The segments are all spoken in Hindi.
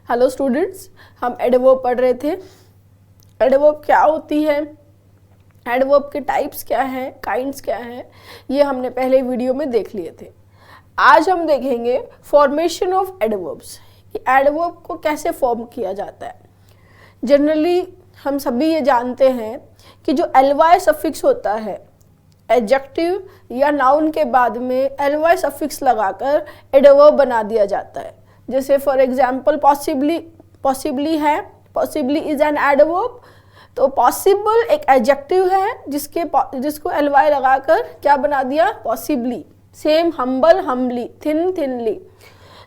हेलो स्टूडेंट्स, हम एडवर्ब पढ़ रहे थे। एडवर्ब क्या होती है, एडवर्ब के टाइप्स क्या हैं, काइंड्स क्या हैं, ये हमने पहले वीडियो में देख लिए थे। आज हम देखेंगे फॉर्मेशन ऑफ एडवर्ब्स, कि एडवर्ब को कैसे फॉर्म किया जाता है। जनरली हम सभी ये जानते हैं कि जो ly सफिक्स होता है एडजेक्टिव या नाउन के बाद में ly सफिक्स लगाकर एडवर्ब बना दिया जाता है। जैसे फॉर एग्जाम्पल पॉसिबली है, पॉसिबली इज एन एडवर्ब। तो पॉसिबल एक एडजेक्टिव है जिसको ly लगाकर क्या बना दिया, possibly. Same humble humbly, thin thinly.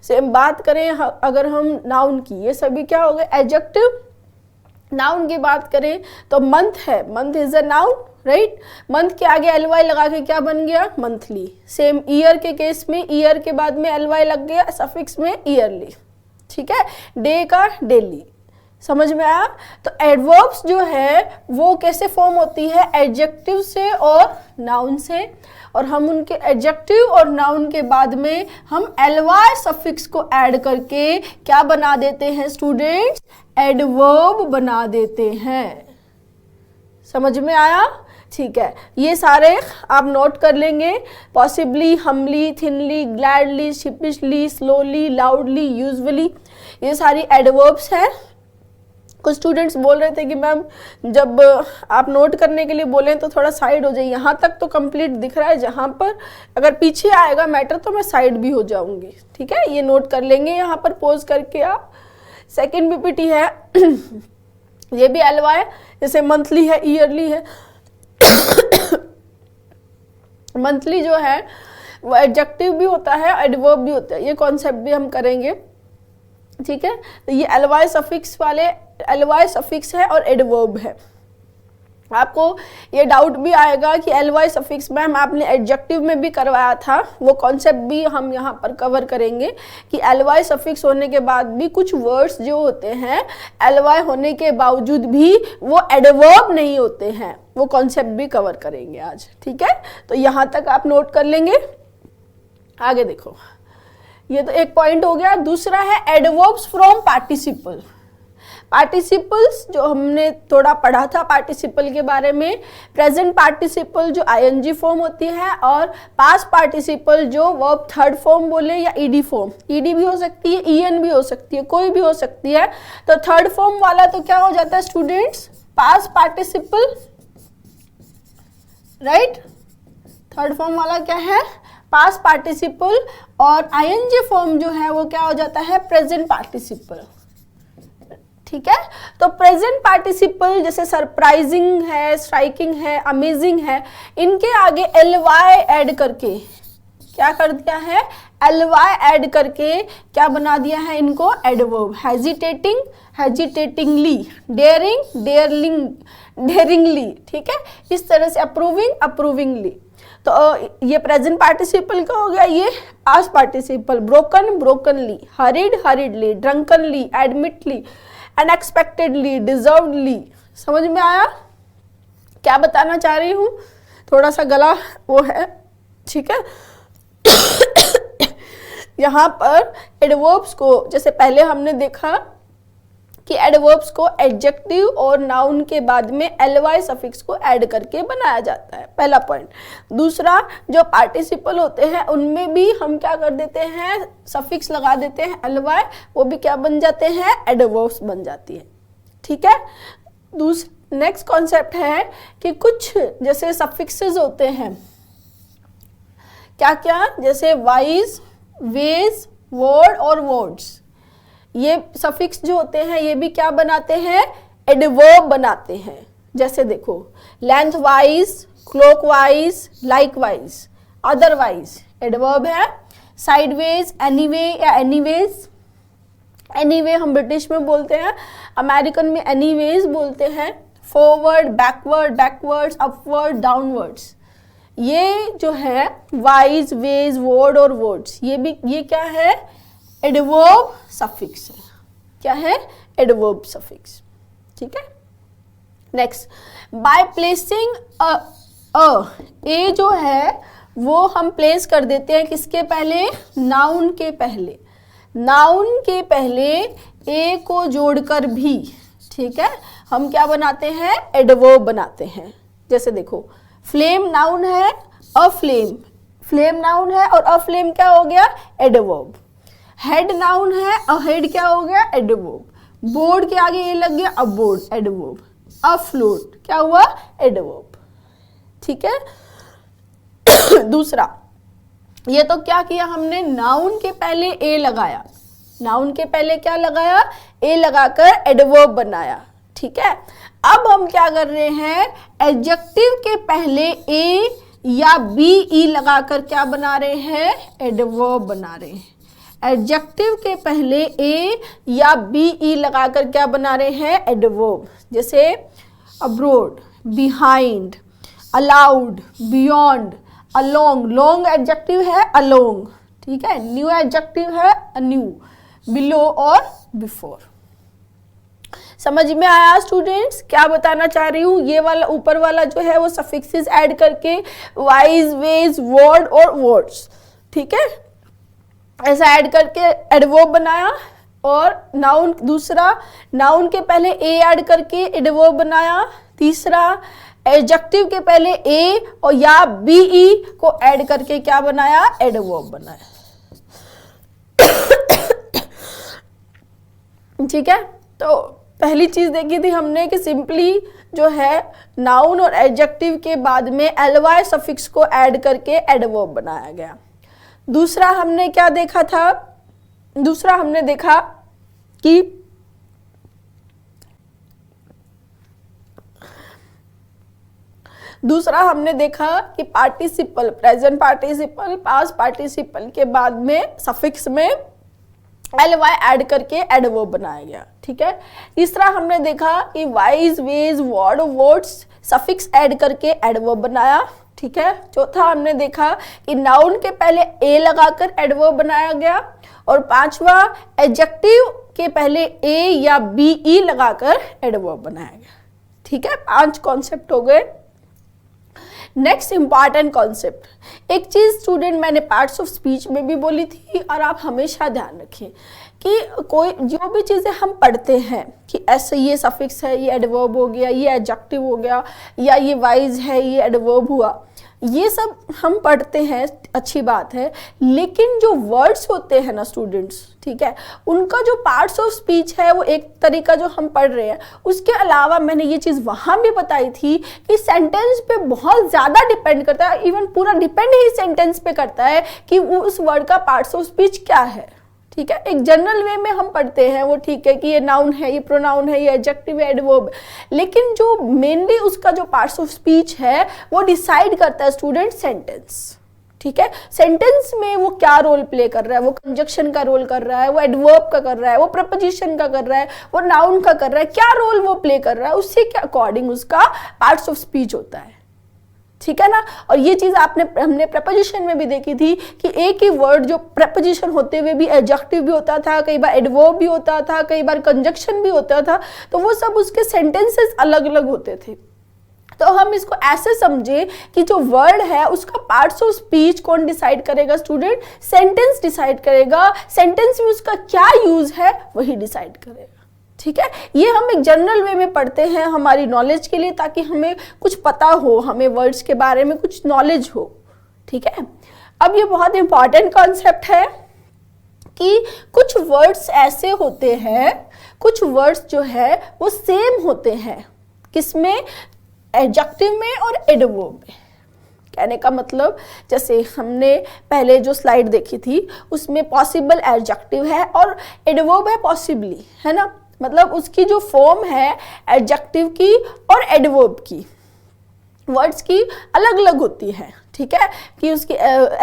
Same बात करें अगर हम नाउन की, ये सभी क्या हो गए एडजेक्टिव। नाउन की बात करें तो मंथ है, month is a noun, right. Month के आगे ly लगा के क्या बन गया, मंथली। सेम ईयर के केस में ईयर के बाद में ly लग गया सफिक्स में ईयरली, ठीक है। डे का डेली, समझ में आया। तो एडवर्ब्स जो है वो कैसे फॉर्म होती है, एडजेक्टिव से और नाउन से। और हम उनके एडजेक्टिव और नाउन के बाद में हम ly सफिक्स को ऐड करके क्या बना देते हैं स्टूडेंट्स, एडवर्ब बना देते हैं। समझ में आया, ठीक है। ये सारे आप नोट कर लेंगे। Possibly, humbly, thinly, gladly, sheepishly, slowly, loudly, usually, ये सारी एडवर्ब्स हैं। कुछ स्टूडेंट्स बोल रहे थे कि मैम जब आप नोट करने के लिए बोलें तो थोड़ा साइड हो जाइए, यहाँ तक तो कंप्लीट दिख रहा है, जहाँ पर अगर पीछे आएगा मैटर तो मैं साइड भी हो जाऊंगी, ठीक है। ये नोट कर लेंगे यहाँ पर पोज करके आप। सेकेंड पीपीटी है ये भी ly, जैसे मंथली है, ईयरली है। मंथली जो है वो एडजेक्टिव भी होता है, एडवर्ब भी होता है, ये कॉन्सेप्ट भी हम करेंगे, ठीक है। तो ये ly सफिक्स वाले ly सफिक्स है और एडवर्ब है। आपको ये डाउट भी आएगा कि ly सफिक्स मैम आपने एडजेक्टिव में भी करवाया था, वो कॉन्सेप्ट भी हम यहाँ पर कवर करेंगे कि ly सफिक्स होने के बाद भी कुछ वर्ड्स जो होते हैं ly होने के बावजूद भी वो एडवर्ब नहीं होते हैं, वो कॉन्सेप्ट भी कवर करेंगे आज, ठीक है। तो यहाँ तक आप नोट कर लेंगे। आगे देखो, ये तो एक पॉइंट हो गया। दूसरा है एडवर्ब्स फ्रॉम पार्टिसिपल। पार्टिसिपल्स जो हमने थोड़ा पढ़ा था पार्टिसिपल के बारे में, प्रेजेंट पार्टिसिपल जो ing फॉर्म होती है, और पास्ट पार्टिसिपल जो वर्ब थर्ड फॉर्म बोले या ed फॉर्म, ed भी हो सकती है, en भी हो सकती है, कोई भी हो सकती है। तो थर्ड फॉर्म वाला तो क्या हो जाता है students, past participle, right. Third form वाला क्या है, पास्ट पार्टिसिपल। और ing फॉर्म जो है वो क्या हो जाता है, प्रेजेंट पार्टिसिपल, ठीक है। तो प्रेजेंट पार्टिसिपल जैसे सरप्राइजिंग है, स्ट्राइकिंग है, अमेजिंग है, इनके आगे ly ऐड करके क्या कर दिया है, ly ऐड करके क्या बना दिया है इनको, एडवर्ब। हेजिटेटिंग, हेजिटेटिंगली, डेयरिंग, डेयरिंगली, ठीक है। इस तरह से अप्रूविंग, अप्रूविंगली। तो ये प्रेजेंट पार्टिसिपल का हो गया, ये past participle. Broken, brokenly, hurried, hurriedly, drunkenly, admittedly, unexpectedly, deservedly. समझ में आया क्या बताना चाह रही हूँ, थोड़ा सा गला वो है, ठीक है। यहाँ पर एडवर्ब्स को जैसे पहले हमने देखा कि एडवर्ब्स को एडजेक्टिव और नाउन के बाद में ly सफिक्स को ऐड करके बनाया जाता है, पहला पॉइंट। दूसरा, जो पार्टिसिपल होते हैं उनमें भी हम क्या कर देते हैं, सफिक्स लगा देते हैं ly, वो भी क्या बन जाते हैं, एडवर्ब्स बन जाती है, ठीक है। नेक्स्ट कॉन्सेप्ट है कि कुछ जैसे सफिक्सेस होते हैं, क्या क्या, जैसे वाइज, वेज, वर्ड और वर्ड्स, ये सफिक्स जो होते हैं ये भी क्या बनाते हैं, एडवर्ब बनाते हैं। जैसे देखो, length wise, clock wise, like wise, otherwise adverb है। साइडवेज, एनीवे या एनीवेज, एनीवे हम ब्रिटिश में बोलते हैं, अमेरिकन में एनीवेज बोलते हैं। Forward, backward, backwards, upward, downwards, ये जो है वाइज, वेज, वर्ड और वर्ड्स, ये क्या है, एडवर्ब सफिक्स है। क्या है, एडवर्ब सफिक्स, ठीक है। नेक्स्ट, बाय प्लेसिंग ए जो है वो हम प्लेस कर देते हैं किसके पहले, नाउन के पहले। नाउन के पहले ए को जोड़कर भी, ठीक है, हम क्या बनाते हैं, एडवर्ब बनाते हैं। जैसे देखो, फ्लेम नाउन है, अफ्लेम, फ्लेम नाउन है और अफ्लेम क्या हो गया, एडवर्ब। हेड नाउन है, अहेड क्या हो गया, एडवर्ब। बोर्ड के आगे ये लग गया, अबोर्ड, एडवर्ब। अफ्लोट क्या हुआ, एडवर्ब। ठीक है। दूसरा, ये तो क्या किया हमने, नाउन के पहले ए लगाया, नाउन के पहले क्या लगाया, ए लगाकर एडवर्ब बनाया। ठीक है। अब हम क्या कर रहे हैं, एडजेक्टिव के पहले ए या बी ई लगाकर क्या बना रहे हैं, एडवर्ब बना रहे हैं। एडजेक्टिव के पहले ए या बी ई लगाकर क्या बना रहे हैं, एडवर्ब। जैसे abroad, behind, allowed, beyond, along, long adjective है, अलोंग, ठीक है। न्यू एडजेक्टिव है, न्यू, बिलो और बिफोर। समझ में आया स्टूडेंट्स, क्या बताना चाह रही हूँ। ये वाला ऊपर वाला जो है वो सफिक्सेस ऐड करके वाइज, वेज, वर्ड और वर्ड्स, ठीक है, ऐसा ऐड करके एडवर्ब बनाया। और नाउन, दूसरा नाउन के पहले ए ऐड करके एडवर्ब बनाया। तीसरा, एडजेक्टिव के पहले ए और या बी ई को ऐड करके क्या बनाया, एडवर्ब बनाया। ठीक है। तो पहली चीज देखी थी हमने कि सिंपली जो है नाउन और एडजेक्टिव के बाद में एलवाई सफिक्स को ऐड करके एडवर्ब बनाया गया। दूसरा हमने क्या देखा था, दूसरा हमने देखा कि participle, present participle, past participle के बाद में सफिक्स में एलवाई ऐड करके एडवर्ब बनाया गया। ठीक है। तीसरा हमने देखा कि wise, ways, ward, wards suffix add करके एडवर्ब बनाया। ठीक है। चौथा हमने देखा कि नाउन के पहले ए लगाकर एडवर्ब बनाया गया। और पांचवा, एडजेक्टिव के पहले ए या बी ई लगाकर एडवर्ब बनाया गया। ठीक है। 5 कॉन्सेप्ट हो गए। नेक्स्ट इंपॉर्टेंट कॉन्सेप्ट, एक चीज स्टूडेंट मैंने पार्ट्स ऑफ स्पीच में भी बोली थी और आप हमेशा ध्यान रखें कि कोई जो भी चीजें हम पढ़ते हैं कि ऐसे ये सफिक्स है, ये एडवर्ब हो गया, ये एडजेक्टिव हो गया, या ये वाइज है, ये एडवर्ब हुआ, ये सब हम पढ़ते हैं, अच्छी बात है। लेकिन जो वर्ड्स होते हैं ना स्टूडेंट्स, ठीक है, उनका जो पार्ट्स ऑफ स्पीच है वो एक तरीका जो हम पढ़ रहे हैं, उसके अलावा मैंने ये चीज़ वहाँ भी बताई थी कि सेंटेंस पे बहुत ज़्यादा डिपेंड करता है, इवन पूरा डिपेंड ही सेंटेंस पे करता है कि वो उस वर्ड का पार्ट्स ऑफ स्पीच क्या है। ठीक है। एक जनरल वे में हम पढ़ते हैं वो ठीक है कि ये नाउन है, ये प्रोनाउन है, ये एडजेक्टिव है, एडवर्ब, लेकिन जो मेनली उसका जो पार्ट्स ऑफ स्पीच है वो डिसाइड करता है स्टूडेंट सेंटेंस। ठीक है। सेंटेंस में वो क्या रोल प्ले कर रहा है, वो कंजक्शन का रोल कर रहा है, वो एडवर्ब का कर रहा है, वो प्रपोजिशन का कर रहा है, वो नाउन का कर रहा है, क्या रोल वो प्ले कर रहा है, उससे के अकॉर्डिंग उसका पार्ट्स ऑफ स्पीच होता है। ठीक है ना। और ये चीज हमने प्रपोजिशन में भी देखी थी कि एक ही वर्ड जो प्रपोजिशन होते हुए भी एडजेक्टिव भी होता था, कई बार एडवर्ब भी होता था, कई बार कंजक्शन भी होता था, तो वो सब उसके सेंटेंसेस अलग अलग होते थे। तो हम इसको ऐसे समझे कि जो वर्ड है उसका पार्ट्स ऑफ स्पीच कौन डिसाइड करेगा स्टूडेंट, सेंटेंस डिसाइड करेगा, सेंटेंस में उसका क्या यूज है वही डिसाइड करेगा। ठीक है। ये हम एक जनरल वे में पढ़ते हैं हमारी नॉलेज के लिए, ताकि हमें कुछ पता हो, हमें वर्ड्स के बारे में कुछ नॉलेज हो। ठीक है। अब ये बहुत इंपॉर्टेंट कॉन्सेप्ट है कि कुछ वर्ड्स ऐसे होते हैं, कुछ वर्ड्स जो है वो सेम होते हैं, किसमें, एडजेक्टिव में और एडवर्ब में। कहने का मतलब, जैसे हमने पहले जो स्लाइड देखी थी उसमें पॉसिबल एडजेक्टिव है और एडवर्ब है पॉसिबली, है ना। मतलब उसकी जो फॉर्म है एडजेक्टिव की और एडवर्ब की, वर्ड्स की अलग अलग होती है। ठीक है। कि उसकी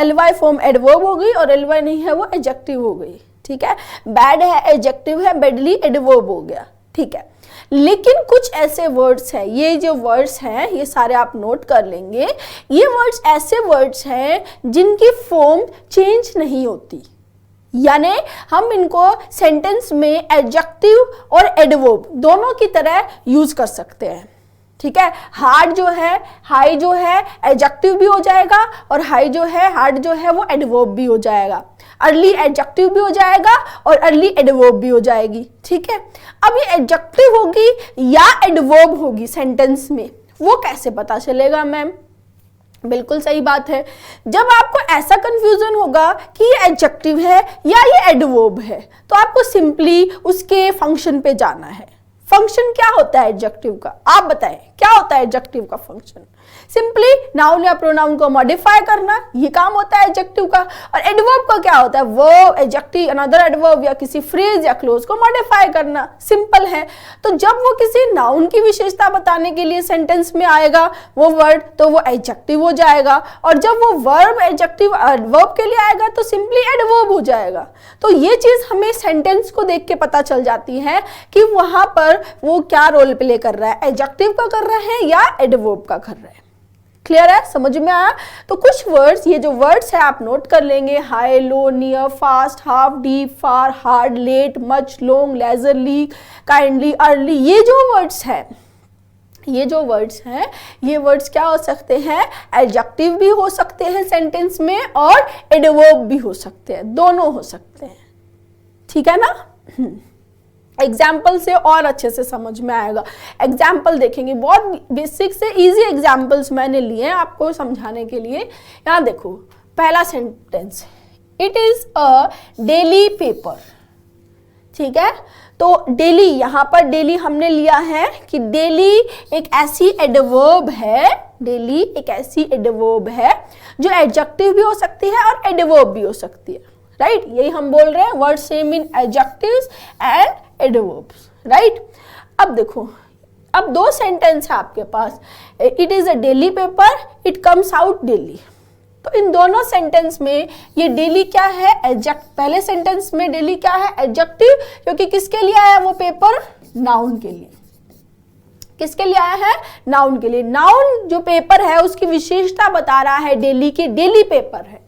एलवाई फॉर्म एडवर्ब हो गई और एलवाई नहीं है वो एडजेक्टिव हो गई। ठीक है। बैड है एडजेक्टिव है, बैडली एडवर्ब हो गया। ठीक है। लेकिन कुछ ऐसे वर्ड्स हैं, ये जो वर्ड्स हैं ये सारे आप नोट कर लेंगे, ये वर्ड्स ऐसे वर्ड्स हैं जिनकी फॉर्म चेंज नहीं होती, यानी हम इनको सेंटेंस में एडजेक्टिव और एडवर्ब दोनों की तरह यूज कर सकते हैं। ठीक है। हार्ड जो है, हाई जो है एडजेक्टिव भी हो जाएगा और हाई जो है, हार्ड जो है वो एडवर्ब भी हो जाएगा। अर्ली एडजेक्टिव भी हो जाएगा और अर्ली एडवर्ब भी हो जाएगी। ठीक है, अब ये एडजेक्टिव होगी या एडवर्ब होगी सेंटेंस में, वो कैसे पता चलेगा मैम? बिल्कुल सही बात है, जब आपको ऐसा कंफ्यूजन होगा कि ये एडजेक्टिव है या ये एडवर्ब है, तो आपको सिंपली उसके फंक्शन पे जाना है। फंक्शन क्या होता है एडजेक्टिव का, आप बताएं क्या होता है एडजेक्टिव का फंक्शन? सिंपली नाउन या प्रोनाउन को मॉडिफाई करना, ये काम होता है एडजेक्टिव का। और एडवर्ब का क्या होता है? वो एडजेक्टिव अनदर एडवर्ब या किसी फ्रेज या क्लोज को मॉडिफाई करना, सिंपल है। तो जब वो किसी नाउन की विशेषता बताने के लिए सेंटेंस में आएगा वो वर्ड, तो वो एडजेक्टिव हो जाएगा, और जब वो वर्ब एडजेक्टिव वर्ब के लिए आएगा तो सिंपली एडवर्ब हो जाएगा। तो ये चीज हमें सेंटेंस को देख के पता चल जाती है कि वहां पर वो क्या रोल प्ले कर रहा है, एडजेक्टिव का कर रहा है या एडवर्ब का कर रहा है। क्लियर है, समझ में आया? तो कुछ वर्ड्स, ये जो वर्ड्स है आप नोट कर लेंगे, high, low, near, fast, half, deep, far, hard, late, much, long, leisurely, kindly, early, ये जो वर्ड्स हैं, ये वर्ड्स क्या हो सकते हैं? एडजेक्टिव भी हो सकते हैं सेंटेंस में और एडवर्ब भी हो सकते हैं, दोनों हो सकते हैं। ठीक है ना? एग्जाम्पल से और अच्छे से समझ में आएगा। एग्जाम्पल देखेंगे, बहुत बेसिक से इजी एग्जाम्पल्स मैंने लिए हैं आपको समझाने के लिए। यहाँ देखो, पहला sentence, it is a daily paper. ठीक है, तो डेली, यहाँ पर डेली हमने लिया है कि डेली एक ऐसी एडवर्ब है, डेली एक ऐसी एडवर्ब है जो एडजेक्टिव भी हो सकती है और एडवर्ब भी हो सकती है। राइट, यही हम बोल रहे हैं, word same in adjectives and adverbs. Right, अब देखो, अब दो सेंटेंस है आपके पास, it is a daily paper, it comes out daily. तो इन दोनों सेंटेंस में ये डेली क्या है? एडजेक्ट। पहले सेंटेंस में डेली क्या है? एडजेक्टिव, क्योंकि किसके लिए आया वो पेपर? नाउन के लिए। किसके लिए आया है? नाउन के लिए। नाउन जो पेपर है उसकी विशेषता बता रहा है डेली की, डेली पेपर है।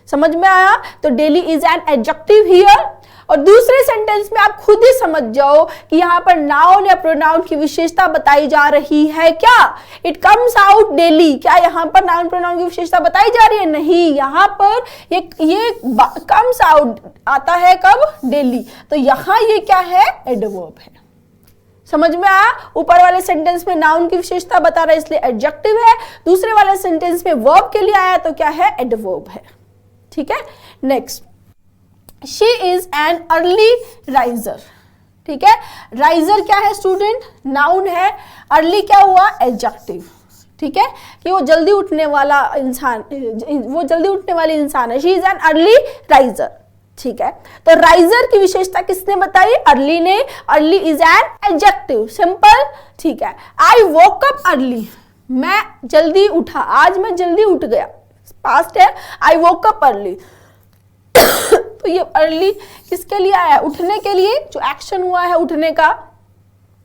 समझ में आया? तो daily is an adjective here. और दूसरे सेंटेंस में आप खुद ही समझ जाओ कि यहाँ पर नाउन या प्रोनाउन की विशेषता बताई जा रही है। क्या? It comes out daily. क्या यहाँ पर नाउन प्रोनाउन की विशेषता बताई जा रही है? नहीं, यहाँ पर ये कम्स आउट आता है कब? डेली। तो यहाँ ये क्या है? एडवर्ब है। समझ में आया? ऊपर वाले सेंटेंस में नाउन की विशेषता बता रहा है इसलिए एडजेक्टिव है, दूसरे वाले सेंटेंस में वर्ब के लिए आया तो क्या है? एडवर्ब है। ठीक है, next, she is an early riser. ठीक है, राइजर क्या है स्टूडेंट? नाउन है। अर्ली क्या हुआ? एडजेक्टिव। ठीक है, कि वो जल्दी उठने वाला इंसान, वो जल्दी उठने वाली इंसान है। She is an early riser. ठीक है, तो राइजर की विशेषता किसने बताई? अर्ली ने। Early is an adjective, simple. ठीक है, आई वोक अप अर्ली, मैं जल्दी उठा, आज मैं जल्दी उठ गया, पास्ट है, आई वोक अप अर्ली। तो ये अर्ली किसके लिए आया? उठने के लिए। जो एक्शन हुआ है उठने का,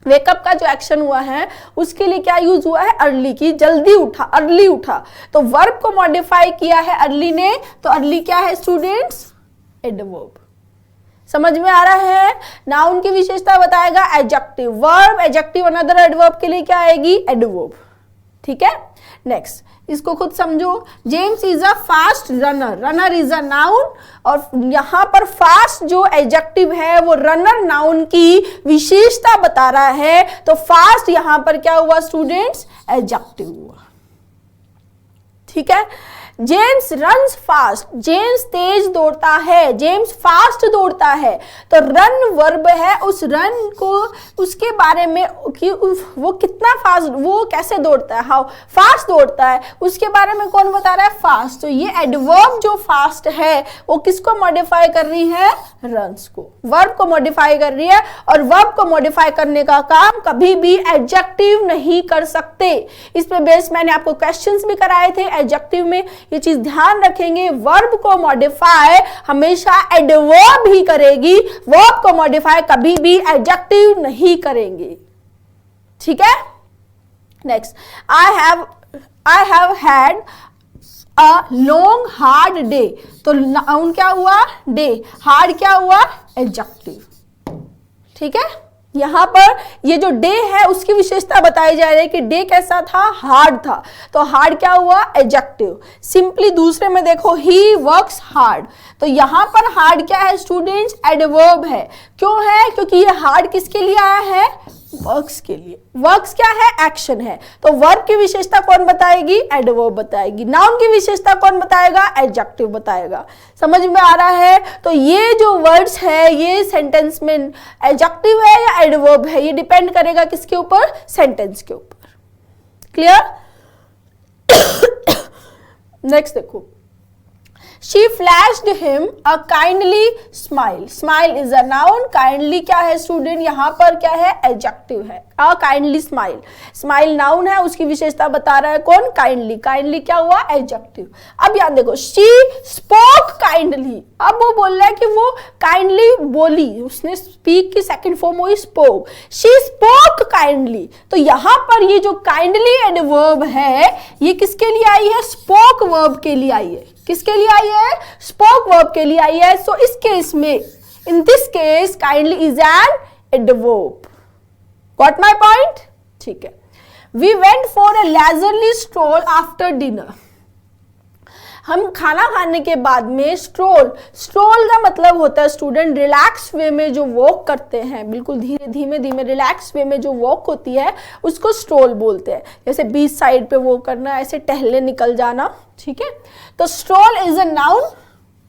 वेकअप का जो एक्शन हुआ है उसके लिए क्या यूज हुआ है? अर्ली की, जल्दी उठा, अर्ली उठा। तो वर्ब को मॉडिफाई किया है अर्ली ने, तो अर्ली क्या है स्टूडेंट्स? एडवर्ब। समझ में आ रहा है? नाउन की विशेषता बताएगा adjective, verb adjective another adverb के लिए क्या आएगी? एडवर्ब। ठीक है, नेक्स्ट, इसको खुद समझो। James is a fast runner. Runner is a noun, और यहाँ पर फास्ट जो एडजेक्टिव है वो रनर नाउन की विशेषता बता रहा है। तो फास्ट यहाँ पर क्या हुआ स्टूडेंट्स? एडजेक्टिव हुआ। ठीक है, जेम्स रन्स फास्ट, जेम्स तेज दौड़ता है, जेम्स फास्ट दौड़ता है। तो रन वर्ब है, उस रन को, उसके बारे में कि वो कितना फास्ट, वो कैसे दौड़ता है, हाउ फास्ट दौड़ता है, उसके बारे में कौन बता रहा है? फास्ट। तो ये एडवर्ब जो फास्ट है वो किसको मॉडिफाई कर रही है? रन्स को, वर्ब को मॉडिफाई कर रही है। और वर्ब को मॉडिफाई करने का काम कभी भी एडजेक्टिव नहीं कर सकते। इस पे बेस मैंने आपको क्वेश्चंस भी कराए थे एडजेक्टिव में, ये चीज ध्यान रखेंगे। वर्ब को मॉडिफाई हमेशा एडवर्ब ही करेगी, वर्ब को मॉडिफाई कभी भी एडजेक्टिव नहीं करेंगे। ठीक है, next, I have had a long hard day. तो नाउन क्या हुआ? डे। हार्ड क्या हुआ? एडजेक्टिव। ठीक है, यहाँ पर ये जो डे है उसकी विशेषता बताई जा रही है कि डे कैसा था, हार्ड था। तो हार्ड क्या हुआ, एडजेक्टिव। सिंपली दूसरे में देखो, ही वर्क्स हार्ड, तो यहाँ पर हार्ड क्या है स्टूडेंट्स, एडवर्ब है। क्यों है, क्योंकि ये हार्ड किसके लिए आया है, वर्क्स के लिए। वर्क्स क्या है, एक्शन है। तो वर्ब की विशेषता कौन बताएगी, एडवर्ब बताएगी। नाउन की विशेषता कौन बताएगा, एडजेक्टिव बताएगा। समझ में आ रहा है। तो ये जो वर्ड्स है ये सेंटेंस में एडजेक्टिव है या एडवर्ब है, ये डिपेंड करेगा किसके ऊपर, सेंटेंस के ऊपर। क्लियर। नेक्स्ट देखो, She flashed him a kindly smile. Smile is a noun. Kindly क्या है स्टूडेंट, यहाँ पर क्या है, एडजेक्टिव है। A kindly smile. Smile noun है, उसकी विशेषता बता रहा है कौन, kindly. Kindly क्या हुआ, एडजेक्टिव। अब यहाँ देखो, she spoke kindly. अब वो बोल रहा है कि वो kindly बोली, उसने speak की सेकंड फॉर्म हुई spoke. She spoke kindly. तो यहाँ पर ये जो kindly एडवर्ब है ये किसके लिए आई है, spoke वर्ब के लिए आई है। किसके लिए आई है, स्पोक वर्ब के लिए आई है। सो इस केस में, in this case kindly is an adverb. Got my point, ठीक है। We went for a leisurely stroll after dinner. हम खाना खाने के बाद में स्ट्रोल, स्ट्रोल का मतलब होता है स्टूडेंट रिलैक्स वे में जो वॉक करते हैं, बिल्कुल धीरे धीमे धीमे रिलैक्स वे में जो वॉक होती है उसको स्ट्रोल बोलते हैं। जैसे बीच साइड पे वो करना, ऐसे टहलने निकल जाना, ठीक है। तो stroll is a noun,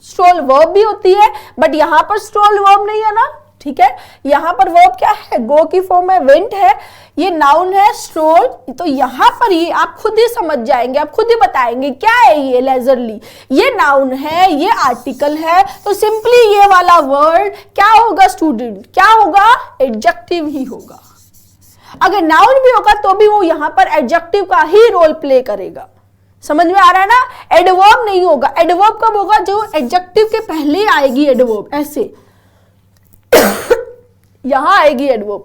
stroll verb भी होती है, बट यहां पर स्ट्रोल वर्ब नहीं है ना, ठीक है। यहां पर वर्ब क्या है, गो की फॉर्म में वेंट है, ये नाउन है स्ट्रोल। तो यहां पर ये आप खुद ही समझ जाएंगे, आप खुद ही बताएंगे क्या है ये लेजरली, ये नाउन है, ये आर्टिकल है। तो सिंपली ये वाला वर्ड क्या होगा स्टूडेंट, क्या होगा, एडजेक्टिव ही होगा। अगर नाउन भी होगा तो भी वो यहां पर एडजेक्टिव का ही रोल प्ले करेगा। समझ में आ रहा है ना। एडवर्ब नहीं होगा। एडवर्ब कब होगा, जो एडजेक्टिव के पहले आएगी एडवर्ब, ऐसे यहां आएगी एडवर्ब,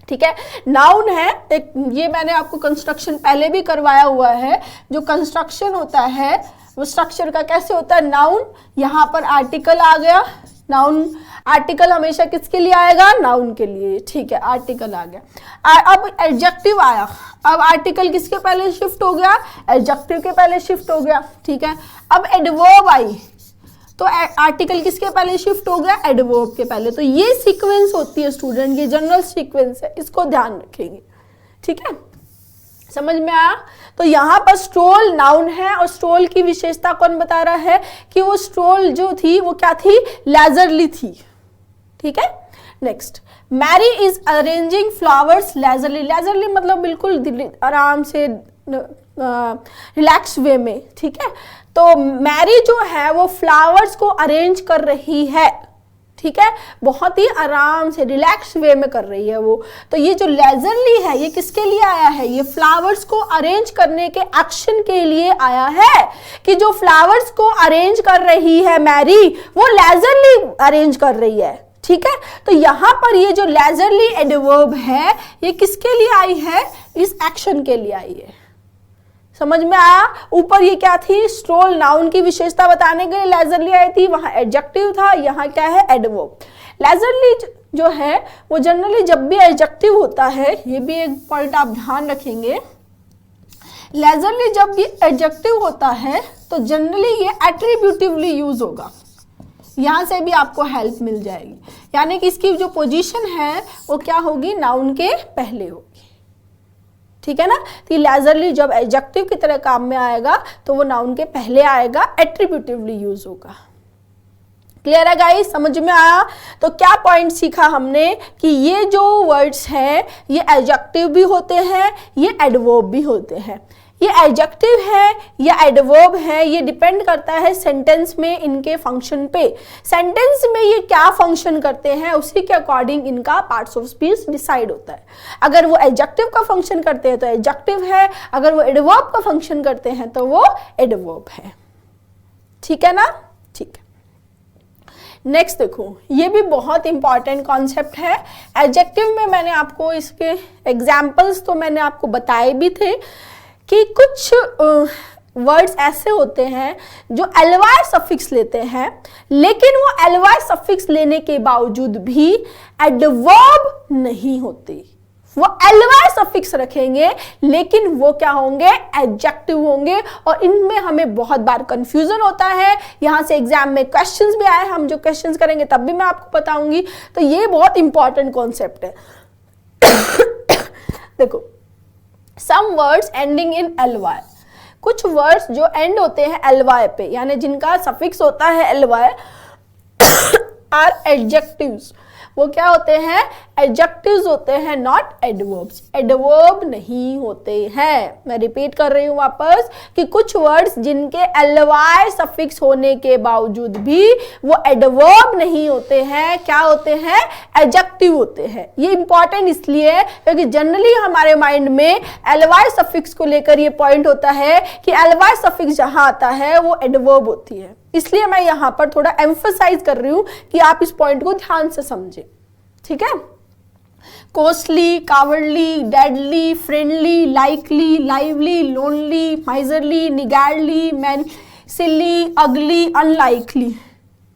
ठीक है। नाउन है एक, ये मैंने आपको कंस्ट्रक्शन पहले भी करवाया हुआ है। जो कंस्ट्रक्शन होता है वो स्ट्रक्चर का कैसे होता है, नाउन, यहां पर आर्टिकल आ गया, नाउन आर्टिकल हमेशा किसके लिए आएगा, नाउन के लिए, ठीक है। आर्टिकल आ गया, अब एडजेक्टिव आया, अब आर्टिकल किसके पहले शिफ्ट हो गया, एडजेक्टिव के पहले शिफ्ट हो गया, ठीक है। अब एडवर्ब आई तो आर्टिकल किसके पहले शिफ्ट हो गया, एडवर्ब के पहले। तो ये सीक्वेंस होती है स्टूडेंट, ये जनरल सीक्वेंस है, इसको ध्यान रखेंगे, ठीक है। समझ में आया। तो यहाँ पर स्ट्रोल नाउन है और स्ट्रोल की विशेषता कौन बता रहा है कि वो स्ट्रोल जो थी वो क्या थी, लेजरली थी, ठीक है। Next, Mary is arranging flowers leisurely. Leisurely मतलब बिल्कुल आराम से, रिलैक्स वे में, ठीक है। तो मैरी जो है वो फ्लावर्स को अरेंज कर रही है, ठीक है, बहुत ही आराम से रिलैक्स वे में कर रही है वो। तो ये जो लेजरली है ये किसके लिए आया है, ये फ्लावर्स को अरेंज करने के एक्शन के लिए आया है, कि जो फ्लावर्स को अरेंज कर रही है मैरी वो लेजरली अरेंज कर रही है, ठीक है। तो यहां पर ये जो लेजरली एडवर्ब है ये किसके लिए आई है, इस एक्शन के लिए आई है। समझ में आया। ऊपर ये क्या थी, स्ट्रोल नाउन की विशेषता बताने के लिए लेजरली आई थी, वहां एडजेक्टिव था, यहाँ क्या है, एडवर्ब। लेजरली जो है वो जनरली जब भी एडजेक्टिव होता है, ये भी एक पॉइंट आप ध्यान रखेंगे, लेजरली जब भी एडजेक्टिव होता है तो जनरली ये एट्रीब्यूटिवली यूज होगा। यहां से भी आपको हेल्प मिल जाएगी, यानी कि इसकी जो पोजीशन है वो क्या होगी, नाउन के पहले होगी, ठीक है ना। तो लेजरली जब एडजेक्टिव की तरह काम में आएगा तो वो नाउन के पहले आएगा, एट्रीब्यूटिवली यूज होगा। क्लियर है गाइस, समझ में आया। तो क्या पॉइंट सीखा हमने कि ये जो वर्ड्स हैं ये एडजेक्टिव भी होते हैं, ये एडवर्ब भी होते हैं। ये एडजेक्टिव है या एडवर्ब है ये डिपेंड करता है सेंटेंस में इनके फंक्शन पे। सेंटेंस में ये क्या फंक्शन करते हैं उसी के अकॉर्डिंग इनका पार्ट्स ऑफ स्पीच डिसाइड होता है। अगर वो एडजेक्टिव का फंक्शन करते हैं तो एडजेक्टिव है, अगर वो एडवर्ब का फंक्शन करते हैं तो वो एडवर्ब है, ठीक है ना, ठीक है। नेक्स्ट देखो, ये भी बहुत इंपॉर्टेंट कॉन्सेप्ट है। एडजेक्टिव में मैंने आपको इसके एग्जाम्पल्स तो मैंने आपको बताए भी थे कि कुछ वर्ड्स ऐसे होते हैं जो ly सफिक्स लेते हैं, लेकिन वो ly सफिक्स लेने के बावजूद भी एडवर्ब नहीं होते। वो ly सफिक्स रखेंगे लेकिन वो क्या होंगे, एडजेक्टिव होंगे। और इनमें हमें बहुत बार कंफ्यूजन होता है। यहां से एग्जाम में क्वेश्चंस भी आए, हम जो क्वेश्चंस करेंगे तब भी मैं आपको बताऊंगी। तो ये बहुत इंपॉर्टेंट कॉन्सेप्ट है। देखो, some words ending in ly, कुछ वर्ड्स जो एंड होते हैं ly पे, यानी जिनका सफिक्स होता है ly, आर एडजेक्टिव्स। वो क्या होते हैं, एडजेक्टिव्स होते हैं, नॉट एडवर्ब्स। एडवर्ब नहीं होते हैं। मैं रिपीट कर रही हूं वापस कि कुछ वर्ड्स जिनके ly सफिक्स होने के बावजूद भी वो एडवर्ब नहीं होते हैं, क्या होते हैं, एडजेक्टिव होते हैं। ये इंपॉर्टेंट इसलिए है क्योंकि जनरली हमारे माइंड में ly सफिक्स को लेकर ये पॉइंट होता है कि ly सफिक्स जहां आता है वो एडवर्ब होती है। इसलिए मैं यहां पर थोड़ा एम्फसाइज कर रही हूं कि आप इस पॉइंट को ध्यान से समझें, ठीक है। Costly, cowardly, deadly, friendly, likely, lively, lonely, miserly, niggardly, man, silly, ugly, unlikely,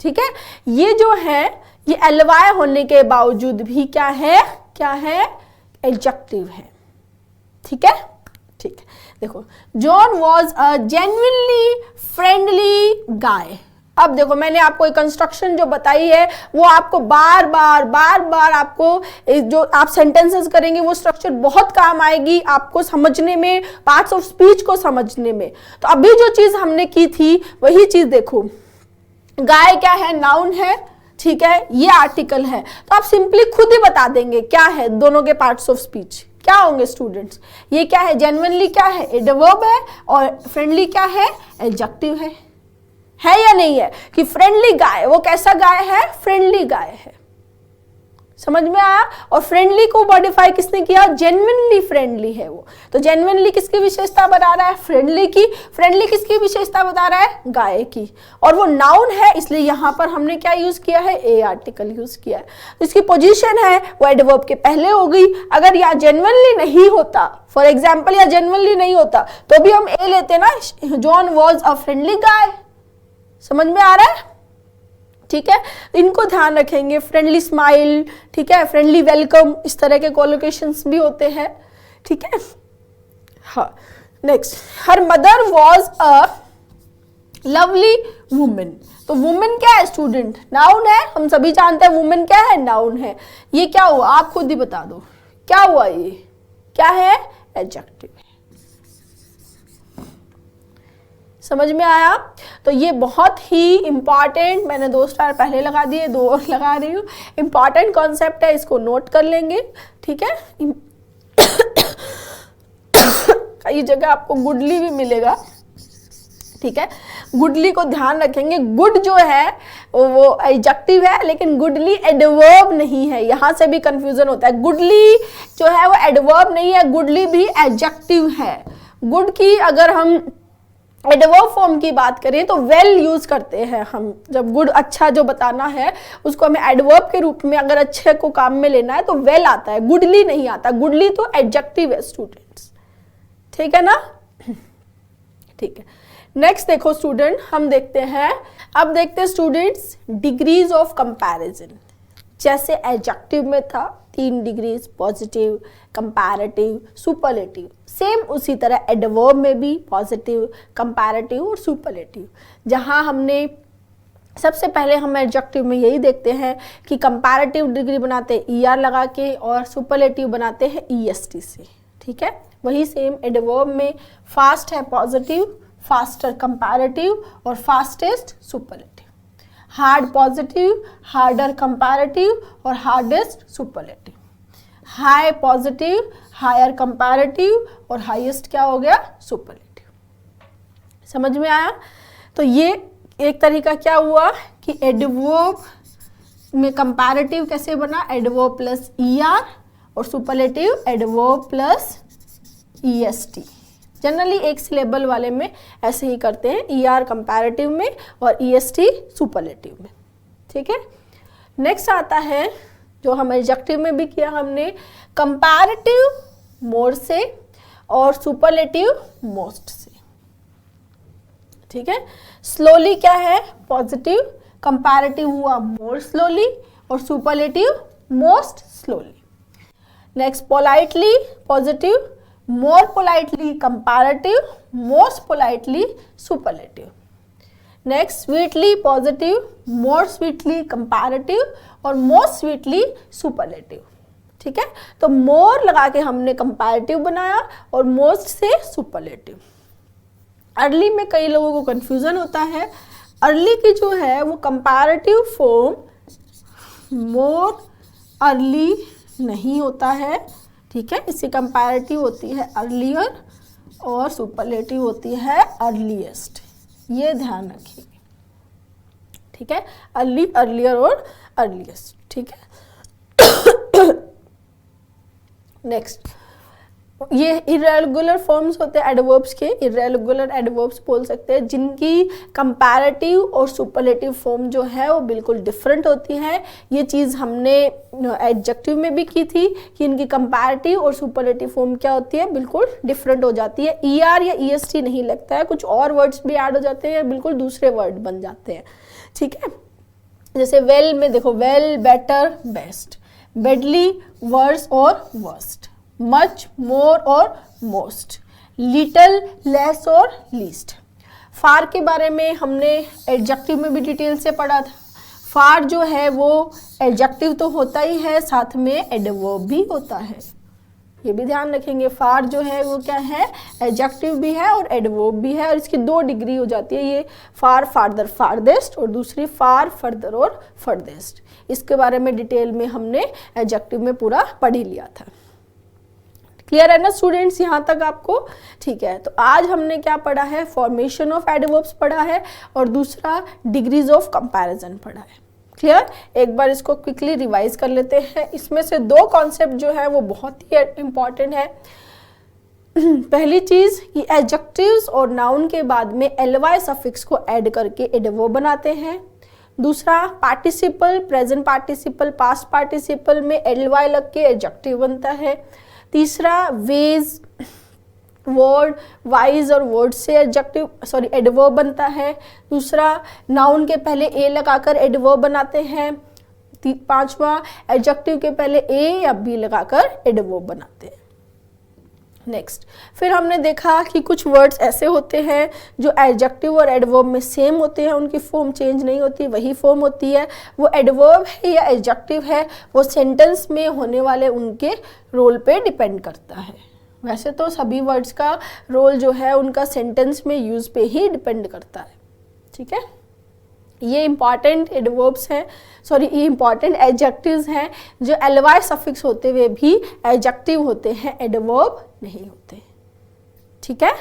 ठीक है। ये जो है ये ly होने के बावजूद भी क्या है, क्या है, एडजेक्टिव है, ठीक है। ठीक है, देखो, John was a genuinely friendly guy. अब देखो, मैंने आपको एक कंस्ट्रक्शन जो बताई है वो आपको बार बार आपको जो आप सेंटेंसेस करेंगे वो स्ट्रक्चर बहुत काम आएगी आपको समझने में, पार्ट्स ऑफ स्पीच को समझने में। तो अभी जो चीज हमने की थी वही चीज देखो, गाय क्या है, नाउन है, ठीक है, ये आर्टिकल है। तो आप सिंपली खुद ही बता देंगे क्या है दोनों के पार्ट्स ऑफ स्पीच क्या होंगे स्टूडेंट्स। ये क्या है, जेन्युइनली क्या है, एडवर्ब है, और फ्रेंडली क्या है, एडजेक्टिव है या नहीं है। कि फ्रेंडली गाय, वो कैसा गाय है, फ्रेंडली गाय है, समझ में आया। और फ्रेंडली को मॉडिफाई किसने किया, जेन्युइनली फ्रेंडली है वो। तो जेन्युइनली किसकी विशेषता बता रहा है, फ्रेंडली की। फ्रेंडली किसकी विशेषता बता रहा है, गाय की। और वो नाउन है इसलिए यहां पर हमने क्या यूज किया है, ए आर्टिकल यूज किया है। तो इसकी पोजीशन है वो एडवर्ब के पहले हो गई। अगर यहाँ जेन्युइनली नहीं होता, फॉर एग्जाम्पल या जेन्युइनली नहीं होता तो भी हम ए लेते ना, जॉन वॉज अ फ्रेंडली गाय। समझ में आ रहा है, ठीक है। इनको ध्यान रखेंगे, फ्रेंडली स्माइल, ठीक है, फ्रेंडली वेलकम, इस तरह के कोलोकेशंस भी होते हैं, ठीक है। हाँ, next, her mother was a lovely women. तो वुमेन क्या है स्टूडेंट, नाउन है, हम सभी जानते हैं वुमेन क्या है, नाउन है। ये क्या हुआ, आप खुद ही बता दो क्या हुआ, ये क्या है, एडजेक्टिव। समझ में आया। तो ये बहुत ही इंपॉर्टेंट, मैंने 2 स्टार पहले लगा दिए, 2 और लगा रही हूँ। इंपॉर्टेंट कॉन्सेप्ट है, इसको नोट कर लेंगे, ठीक है। कई जगह आपको गुडली भी मिलेगा, ठीक है। गुडली को ध्यान रखेंगे, गुड जो है वो एडजेक्टिव है लेकिन गुडली एडवर्ब नहीं है। यहां से भी कंफ्यूजन होता है, गुडली जो है वो एडवर्ब नहीं है, गुडली भी एडजेक्टिव है। गुड की अगर हम एडवर्ब फॉर्म की बात करें तो वेल यूज करते हैं हम, जब गुड अच्छा जो बताना है उसको हमें एडवर्ब के रूप में अगर अच्छे को काम में लेना है तो वेल आता है, गुडली नहीं आता। गुडली तो एडजेक्टिव है स्टूडेंट्स, ठीक है ना, ठीक है। नेक्स्ट देखो स्टूडेंट, हम देखते हैं, अब देखते हैं स्टूडेंट्स डिग्रीज ऑफ कंपैरिजन। जैसे एडजेक्टिव में था 3 degrees, positive, comparative, superlative, same उसी तरह एडवर्ब में भी पॉजिटिव, कंपैरेटिव और सुपरलेटिव। जहां हमने सबसे पहले हम एडजेक्टिव में यही देखते हैं कि कंपैरेटिव डिग्री बनाते हैं ER लगा के और सुपरलेटिव बनाते हैं EST से, ठीक है। वही सेम एडवर्ब में फास्ट है पॉजिटिव, फास्टर कंपैरेटिव और fastest superlative. Hard positive, harder comparative और hardest superlative. High positive, higher comparative और हाईएस्ट क्या हो गया, सुपरलेटिव। समझ में आया। तो ये एक तरीका क्या हुआ कि एडवर्ब में कंपैरेटिव कैसे बना, एडवर्ब प्लस ER और superlative adverb plus EST। Generally एक सिलेबल वाले में ऐसे ही करते हैं, ER कंपैरेटिव में और EST सुपरलेटिव में, ठीक है। नेक्स्ट आता है जो हम एडजेक्टिव में भी किया हमने, कंपैरेटिव मोर से और सुपरलेटिव मोस्ट से। ठीक है। स्लोली क्या है, पॉजिटिव, कंपैरेटिव हुआ मोर स्लोली, और superlative most slowly. Next politely positive, more politely comparative, most politely superlative. Next sweetly positive, more sweetly comparative, और मोस्ट स्वीटली सुपरलेटिव। ठीक है, तो मोर लगा के हमने कंपैरेटिव बनाया और मोस्ट से सुपरलेटिव। अर्ली में कई लोगों को कंफ्यूजन होता है, अर्ली की जो है वो कंपैरेटिव फॉर्म मोर अर्ली नहीं होता है। ठीक है, इसकी कंपैरेटिव होती है अर्लियर और सुपरलेटिव होती है अर्लीस्ट। ये ध्यान रखिए। ठीक है, अर्ली, अर्लियर और अर्लीस्ट। ठीक है। नेक्स्ट, ये इरेगुलर फॉर्म्स होते हैं एडवर्ब्स के, इरेगुलर एडवर्ब्स बोल सकते हैं, जिनकी कंपैरेटिव और सुपरलेटिव फॉर्म जो है वो बिल्कुल डिफरेंट होती है। ये चीज़ हमने एडजेक्टिव में भी की थी कि इनकी कंपैरेटिव और सुपरलेटिव फॉर्म क्या होती है, बिल्कुल डिफरेंट हो जाती है। ER या EST नहीं लगता है, कुछ और वर्ड्स भी ऐड हो जाते हैं, बिल्कुल दूसरे वर्ड बन जाते हैं। ठीक है, जैसे वेल में देखो, well, better, best, badly, worse और वर्स्ट, मच, मोर और मोस्ट, लिटल, लेस और लीस्ट। फार के बारे में हमने एडजेक्टिव में भी डिटेल से पढ़ा था। फार जो है वो एडजेक्टिव तो होता ही है, साथ में एडवर्ब भी होता है। ये भी ध्यान रखेंगे, फार जो है वो क्या है, एडजेक्टिव भी है और एडवर्ब भी है, और इसकी 2 डिग्री हो जाती है। ये फार, फार्दर, फारदेस्ट, और दूसरी फार, फर्दर और फर्देस्ट। इसके बारे में डिटेल में हमने एडजेक्टिव में पूरा पढ़ ही लिया था। क्लियर है ना स्टूडेंट्स यहाँ तक आपको? ठीक है, तो आज हमने क्या पढ़ा है, फॉर्मेशन ऑफ एडवर्ब्स पढ़ा है, और दूसरा डिग्रीज ऑफ कंपैरिजन पढ़ा है। क्लियर? एक बार इसको क्विकली रिवाइज कर लेते हैं। इसमें से 2 कॉन्सेप्ट जो है वो बहुत ही इंपॉर्टेंट है। पहली चीज कि एडजेक्टिव्स और नाउन के बाद में ly सफिक्स को ऐड करके एडवर्ब बनाते हैं। दूसरा, participle, present participle, past participle में ly लग के एडजेक्टिव बनता है। तीसरा, वेज, वर्ड, वाइज और वर्ड से एडवर्ब बनता है। दूसरा, नाउन के पहले ए लगाकर एडवर्ब बनाते हैं। 5वां, एडजेक्टिव के पहले ए या बी लगाकर एडवर्ब बनाते हैं। नेक्स्ट, फिर हमने देखा कि कुछ वर्ड्स ऐसे होते हैं जो एडजेक्टिव और एडवर्ब में सेम होते हैं, उनकी फॉर्म चेंज नहीं होती, वही फॉर्म होती है। वो एडवर्ब है या एडजेक्टिव है, वो सेंटेंस में होने वाले उनके रोल पे डिपेंड करता है। वैसे तो सभी वर्ड्स का रोल जो है उनका सेंटेंस में यूज पे ही डिपेंड करता है। ठीक है, ये इंपॉर्टेंट एडवर्ब्स हैं, ये इंपॉर्टेंट एडजेक्टिव्स हैं जो ly सफिक्स होते हुए भी एडजेक्टिव होते हैं, एडवर्ब नहीं होते। ठीक है,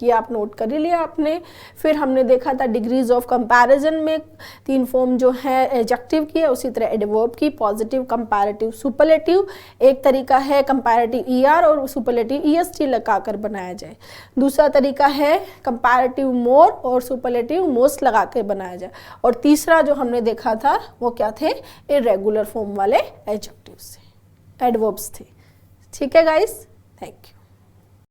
ये आप नोट कर ही लिया आपने। फिर हमने देखा था डिग्रीज ऑफ कंपैरिजन में 3 फॉर्म जो है एडजेक्टिव की है, उसी तरह एडवर्ब की, पॉजिटिव, कंपैरेटिव, सुपरलेटिव। एक तरीका है कंपैरेटिव ER और सुपरलेटिव EST लगाकर बनाया जाए। दूसरा तरीका है कंपैरेटिव मोर और सुपरलेटिव मोस्ट लगाकर बनाया जाए। और तीसरा जो हमने देखा था वो क्या थे, इर्रेगुलर फॉर्म वाले एडजेक्टिव्स थे, एडवर्ब्स थे। ठीक है गाइस, थैंक यू।